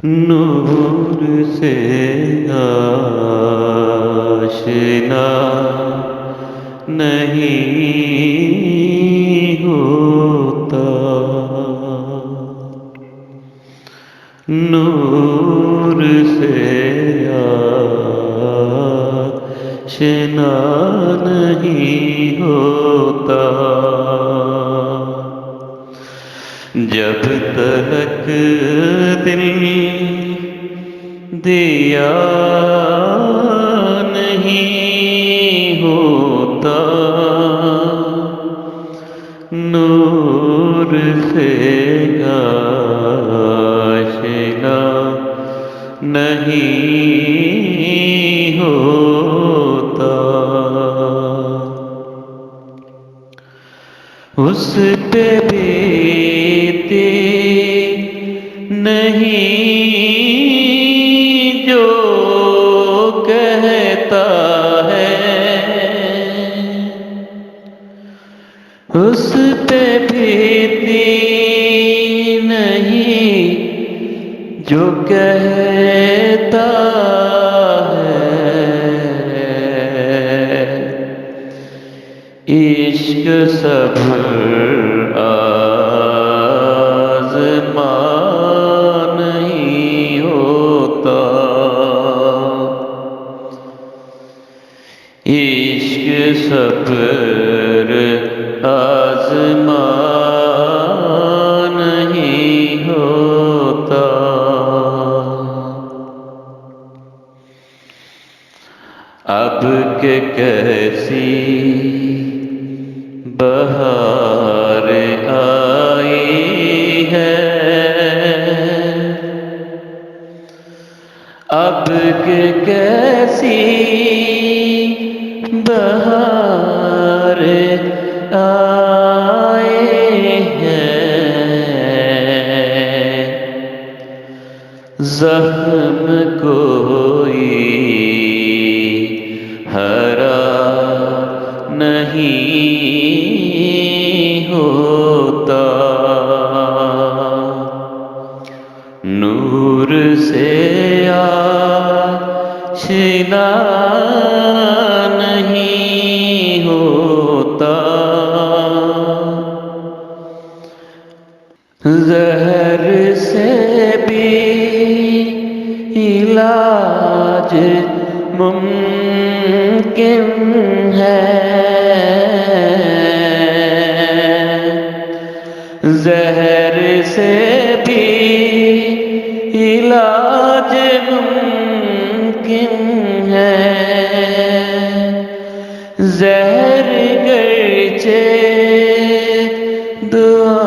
نور سے آشنا نہیں ہوتا، نور سے آشنا نہیں ہوتا، جب تلک دل دیا نہیں ہوتا، نور سے آشنا نہیں ہوتا، اس پہ بیتی نہیں جو کہتا ہے، اس پہ بیتی نہیں جو کہتا ہے، عشق صبر آزما نہیں ہوتا، عشق صبر آزما نہیں ہوتا، اب کہ کیسی بہار آئی ہے، اب کہ کیسی بہار آئی ہے، زخم کوئی ہرا نہیں ہوتا، نور سے آشنا نہیں ہوتا، زہر سے بھی علاج ممکن ہے، زہر سے بھی علاج ممکن ہے، زہر گرچہ دعا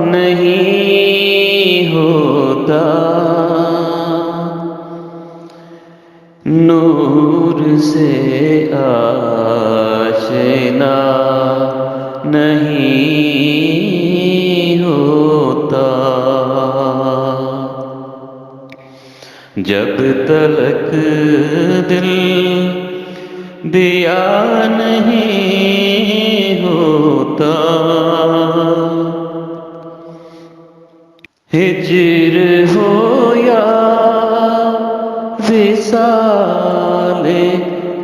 نہیں ہوتا، نور سے آشنا نہیں ہوتا، جب تلک دل دیا نہیں ہوتا، ہجر ہو یا وصال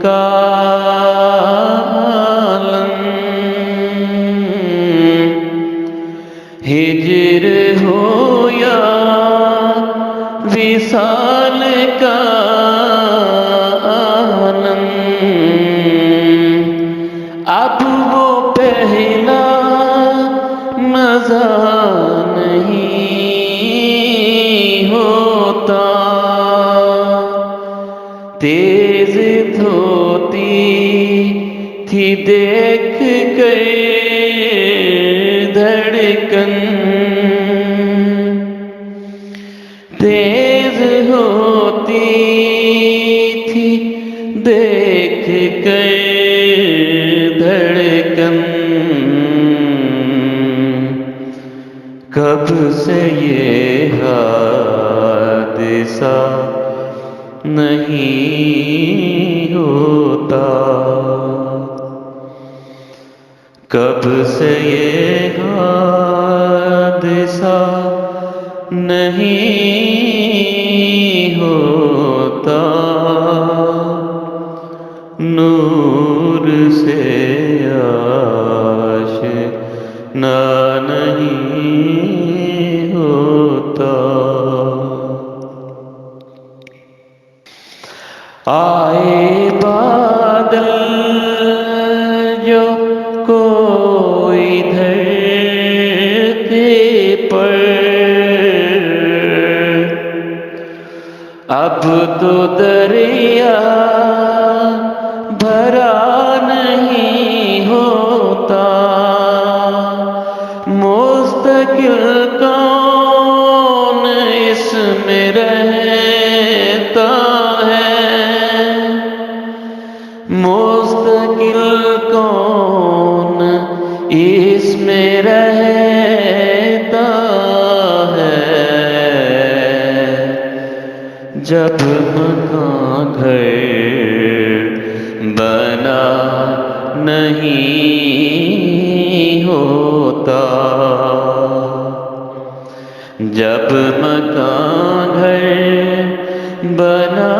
کا عالم، ہجر ہو یا وصال کا عالم، اب وہ پہلا مزہ نہیں ہوتا، تیز دھوتی تھی دیکھ کر دھڑکن، تیز ہوتی تھی دیکھ کر دھڑکن، کب سے یہ حادثہ نہیں ہوتا، کب سے یہ حادثہ نہیں ہوتا، نور سے آشنا نہیں ہوتا۔ آئے بادل جو کوئی دھرتی پر، اب تو دریا بھرا نہیں ہوتا، مستقل کون اس میں رہتا ہے، مستقل کون اس میں رہتا ہے، جب مکان گھر بنا نہیں ہوتا، جب مکان گھر بنا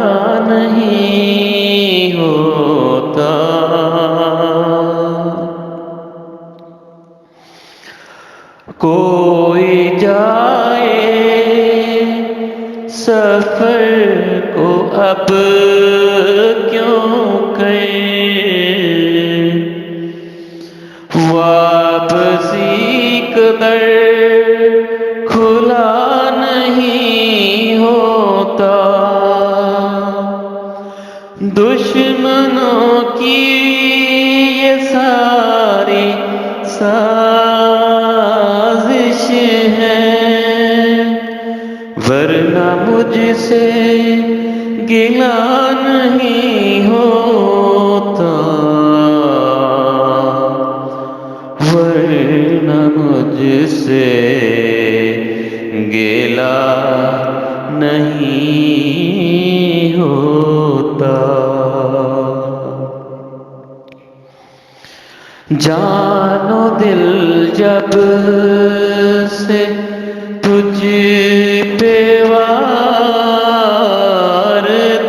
نہیں ہوتا۔ کوئی جائے سفر کو اب کیوں کرے، واپسی کا در کھلا نہیں ہوتا، دشمنوں کی یہ ساری سازش ہے، ورنہ مجھ سے گلہ نہیں ہوتا، ورنہ مجھ سے گلہ نہیں ہوتا۔ جان و دل جب سے تجھ پہ وار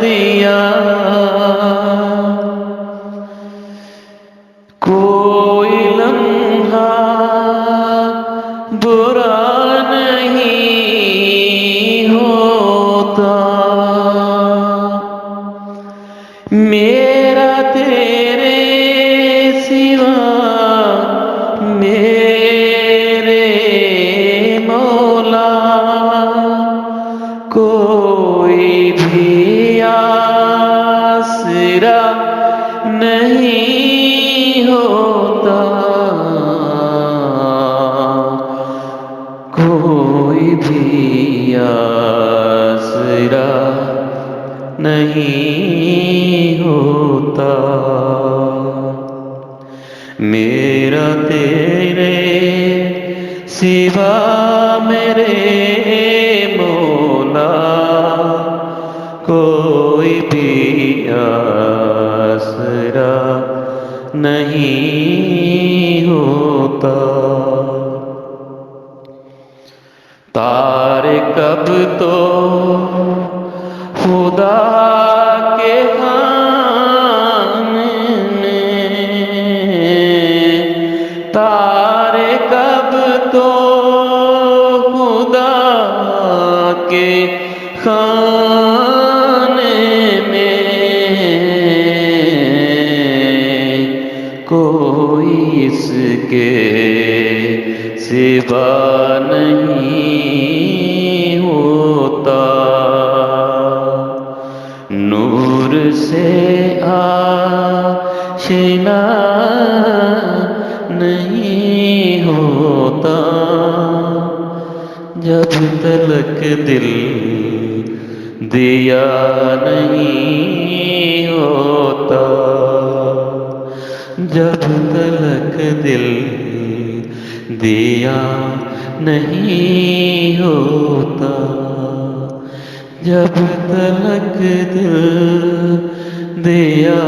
دیا، کوئی لمحہ برا نہیں ہوتا، میرا تیرے سوا میرے مولا کوئی بھی آسرا نہیں ہوتا، کوئی بھی آسرا نہیں ہوتا، میرا تیرے سوا میرے مولا کوئی بھی آسرا نہیں ہوتا۔ تارے کب تو خدا کے خانے میں، تارے کب تو خدا کے خانے میں، کوئی اس کے سوا نہیں ہوتا، نور سے آشنا نہیں ہوتا، جب تلک دل دیا نہیں ہوتا، جب تلک دل دیا نہیں ہوتا، جب تلک دل دیا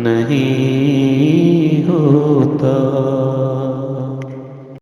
نہیں ہوتا۔